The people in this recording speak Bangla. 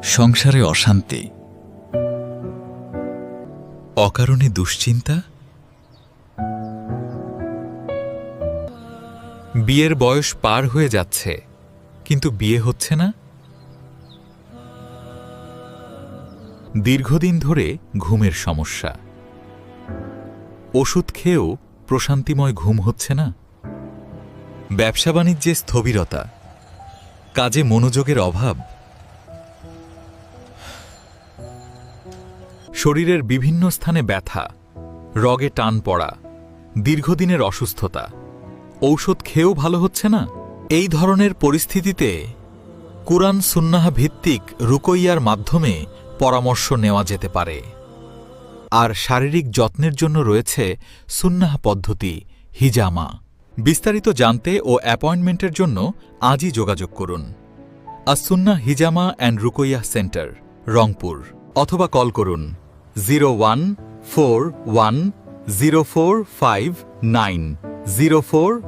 সংসারে অশান্তি, অকারণে দুশ্চিন্তা, বিয়ের বয়স পার হয়ে যাচ্ছে কিন্তু বিয়ে হচ্ছে না, দীর্ঘদিন ধরে ঘুমের সমস্যা, ওষুধ খেয়েও প্রশান্তিময় ঘুম হচ্ছে না, ব্যবসা বাণিজ্যে স্থবিরতা, কাজে মনোযোগের অভাব, শরীরের বিভিন্ন স্থানে ব্যথা, রগে টান পড়া, দীর্ঘদিনের অসুস্থতা, ঔষধ খেয়েও ভালো হচ্ছে না। এই ধরনের পরিস্থিতিতে কুরআন সুন্নাহ ভিত্তিক রুকইয়ার মাধ্যমে পরামর্শ নেওয়া যেতে পারে। আর শারীরিক যত্নের জন্য রয়েছে সুন্নাহ পদ্ধতি হিজামা। বিস্তারিত জানতে ও অ্যাপয়েন্টমেন্টের জন্য আজই যোগাযোগ করুন আস-সুন্নাহ হিজামা অ্যান্ড রুকইয়াহ সেন্টার, রংপুর, অথবা কল করুন 0141045904